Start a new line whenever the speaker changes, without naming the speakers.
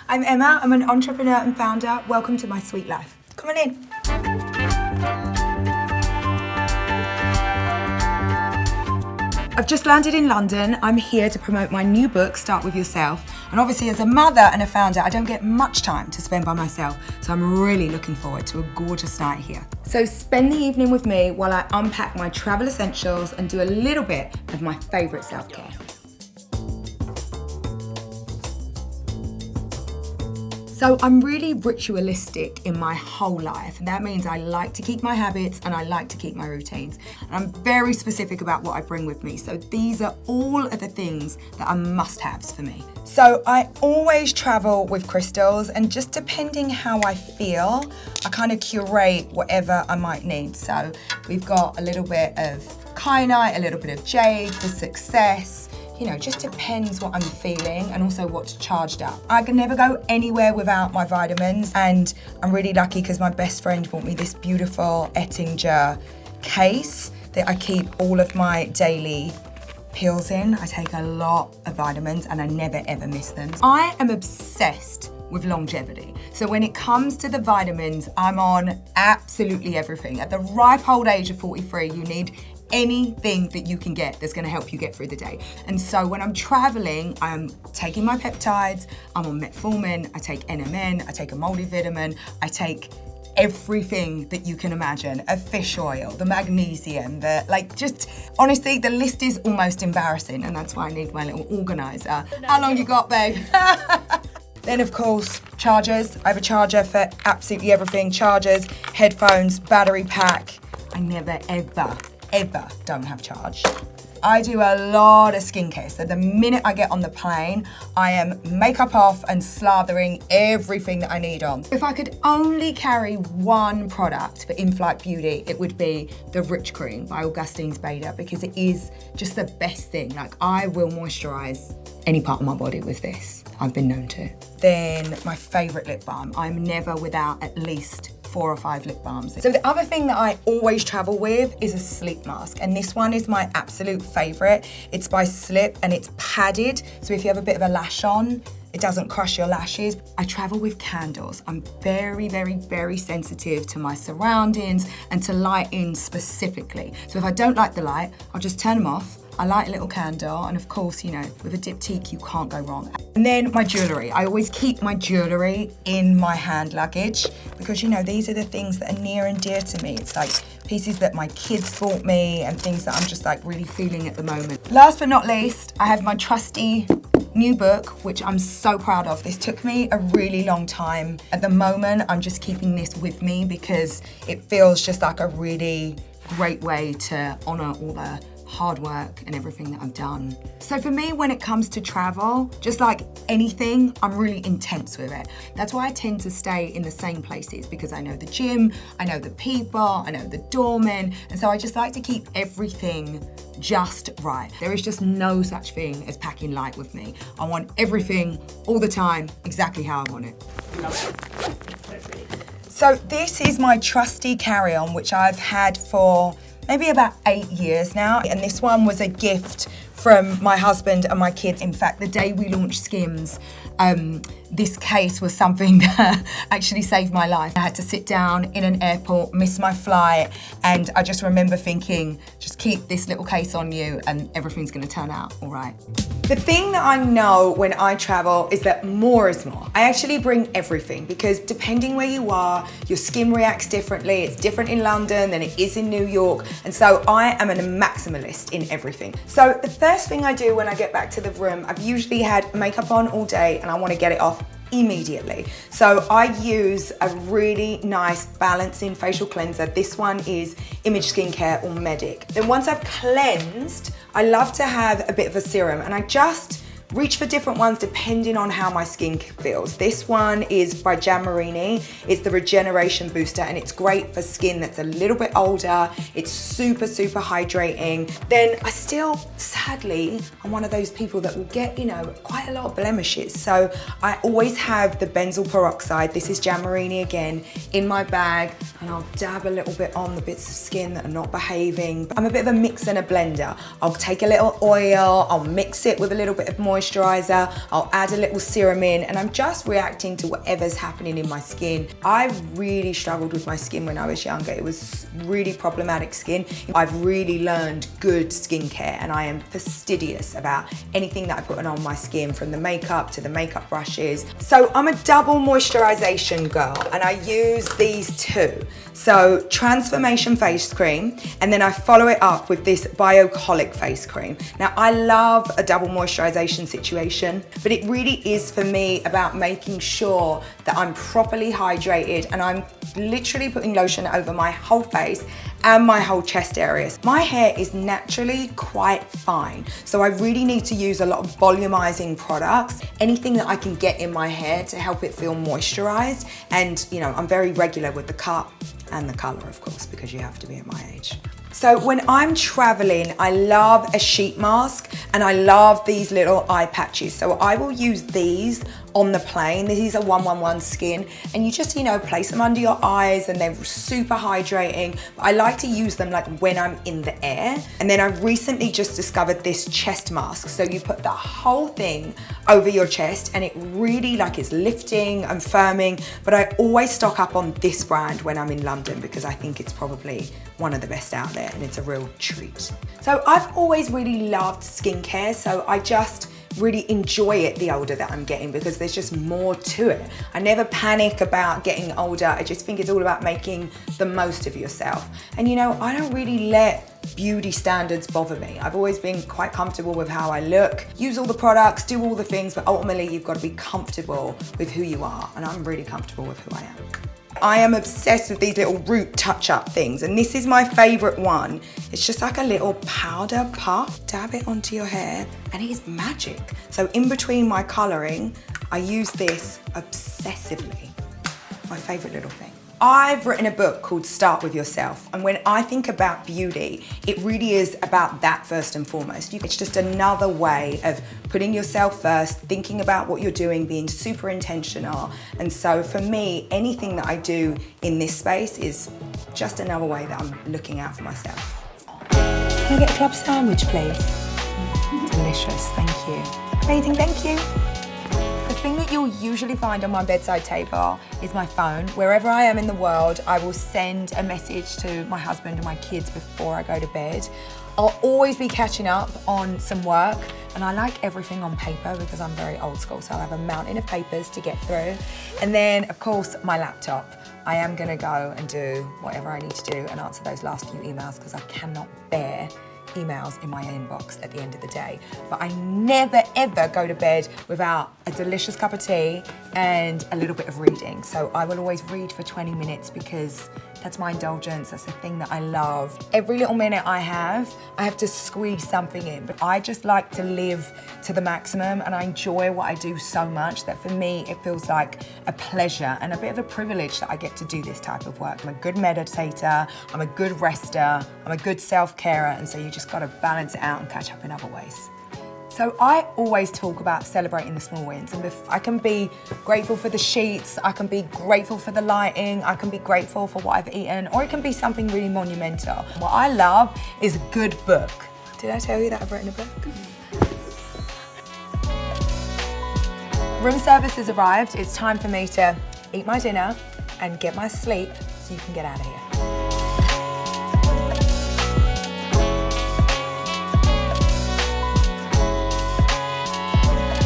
I'm Emma, I'm an entrepreneur and founder. Welcome to my sweet life. Come on in. I've just landed in London. I'm here to promote my new book, Start With Yourself. And obviously as a mother and a founder, I don't get much time to spend by myself. So I'm really looking forward to a gorgeous night here. So spend the evening with me while I unpack my travel essentials and do a little bit of my favorite self-care. So I'm really ritualistic in my whole life. And that means I like to keep my habits and I like to keep my routines. And I'm very specific about what I bring with me. So these are all of the things that are must-haves for me. So I always travel with crystals, and just depending how I feel, I kind of curate whatever I might need. So we've got a little bit of kyanite, a little bit of jade for success. You know, just depends what I'm feeling and also what's charged up. I can never go anywhere without my vitamins, and I'm really lucky because my best friend bought me this beautiful Ettinger case that I keep all of my daily pills in. I take a lot of vitamins and I never ever miss them. I am obsessed with longevity. So when it comes to the vitamins, I'm on absolutely everything. At the ripe old age of 43, you need anything that you can get that's gonna help you get through the day. And so when I'm traveling, I'm taking my peptides, I'm on metformin, I take NMN, I take a multivitamin, I take everything that you can imagine, a fish oil, the magnesium, honestly, the list is almost embarrassing, and that's why I need my little organizer. How long you got, babe? Then of course, chargers. I have a charger for absolutely everything. Chargers, headphones, battery pack. I never ever don't have charge. I do a lot of skincare, so the minute I get on the plane, I am makeup off and slathering everything that I need on. If I could only carry one product for in-flight beauty, it would be the Rich Cream by Augustine's Bader, because it is just the best thing. Like, I will moisturize any part of my body with this. I've been known to. Then my favorite lip balm. I'm never without at least 4 or 5 lip balms. So the other thing that I always travel with is a sleep mask, and this one is my absolute favorite. It's by Slip and it's padded, so if you have a bit of a lash on, it doesn't crush your lashes. I travel with candles. I'm very, very, very sensitive to my surroundings and to lighting specifically. So if I don't like the light, I'll just turn them off. I light a little candle, and of course, you know, with a diptyque, you can't go wrong. And then my jewellery. I always keep my jewellery in my hand luggage because, you know, these are the things that are near and dear to me. It's like pieces that my kids bought me and things that I'm just like really feeling at the moment. Last but not least, I have my trusty new book, which I'm so proud of. This took me a really long time. At the moment, I'm just keeping this with me because it feels just like a really great way to honour all the hard work and everything that I've done. So for me, when it comes to travel, just like anything, I'm really intense with it. That's why I tend to stay in the same places, because I know the gym, I know the people, I know the doormen, and so I just like to keep everything just right. There is just no such thing as packing light with me. I want everything all the time, exactly how I want it. So this is my trusty carry-on, which I've had for maybe about 8 years now. And this one was a gift from my husband and my kids. In fact, the day we launched Skims, this case was something that actually saved my life. I had to sit down in an airport, miss my flight, and I just remember thinking, just keep this little case on you and everything's gonna turn out all right. The thing that I know when I travel is that more is more. I actually bring everything because depending where you are, your skin reacts differently. It's different in London than it is in New York. And so I am a maximalist in everything. So the first thing I do when I get back to the room, I've usually had makeup on all day and I want to get it off immediately. So I use a really nice balancing facial cleanser. This one is Image Skincare or Medic. Then once I've cleansed, I love to have a bit of a serum, and I just reach for different ones depending on how my skin feels. This one is by Gianmarini. It's the Regeneration Booster, and it's great for skin that's a little bit older. It's super, super hydrating. Then I still, sadly, I'm one of those people that will get, you know, quite a lot of blemishes. So I always have the benzoyl peroxide. This is Gianmarini again, in my bag, and I'll dab a little bit on the bits of skin that are not behaving. I'm a bit of a mix and a blender. I'll take a little oil, I'll mix it with a little bit of moisturizer, moisturizer, I'll add a little serum in, and I'm just reacting to whatever's happening in my skin. I really struggled with my skin when I was younger. It was really problematic skin. I've really learned good skincare, and I am fastidious about anything that I put on my skin, from the makeup to the makeup brushes. So I'm a double moisturization girl, and I use these two. So Transformation face cream, and then I follow it up with this Bioholic face cream. Now I love a double moisturization situation, but it really is for me about making sure that I'm properly hydrated, and I'm literally putting lotion over my whole face and my whole chest areas. My hair is naturally quite fine, so I really need to use a lot of volumizing products, anything that I can get in my hair to help it feel moisturized. And you know, I'm very regular with the cut and the color, of course, because you have to be at my age. So when I'm traveling, I love a sheet mask, and I love these little eye patches. So I will use these on the plane. These are 111 Skin, and you just, you know, place them under your eyes, and they're super hydrating. But I like to use them like when I'm in the air. And then I've recently just discovered this chest mask. So you put the whole thing over your chest, and it really like is lifting and firming. But I always stock up on this brand when I'm in London, because I think it's probably one of the best out there, and it's a real treat. So I've always really loved skincare, so I just really enjoy it the older that I'm getting, because there's just more to it. I never panic about getting older. I just think it's all about making the most of yourself. And you know, I don't really let beauty standards bother me. I've always been quite comfortable with how I look, use all the products, do all the things, but ultimately you've got to be comfortable with who you are, and I'm really comfortable with who I am. I am obsessed with these little root touch-up things, and this is my favorite one. It's just like a little powder puff. Dab it onto your hair, and it is magic. So in between my coloring, I use this obsessively. My favorite little thing. I've written a book called Start With Yourself, and when I think about beauty, it really is about that first and foremost. It's just another way of putting yourself first, thinking about what you're doing, being super intentional. And so for me, anything that I do in this space is just another way that I'm looking out for myself. Can I get a club sandwich, please? Delicious, thank you. Amazing, thank you. The thing that you'll usually find on my bedside table is my phone. Wherever I am in the world, I will send a message to my husband and my kids before I go to bed. I'll always be catching up on some work, and I like everything on paper because I'm very old school, so I'll have a mountain of papers to get through. And then, of course, my laptop. I am gonna go and do whatever I need to do and answer those last few emails, because I cannot bear emails in my inbox at the end of the day. But I never ever go to bed without a delicious cup of tea and a little bit of reading. So I will always read for 20 minutes because that's my indulgence, that's the thing that I love. Every little minute I have to squeeze something in. But I just like to live to the maximum, and I enjoy what I do so much that for me it feels like a pleasure and a bit of a privilege that I get to do this type of work. I'm a good meditator, I'm a good rester, I'm a good self-carer, and so you just gotta balance it out and catch up in other ways. So I always talk about celebrating the small wins, and I can be grateful for the sheets, I can be grateful for the lighting, I can be grateful for what I've eaten, or it can be something really monumental. What I love is a good book. Did I tell you that I've written a book? Room service has arrived. It's time for me to eat my dinner and get my sleep so you can get out of here.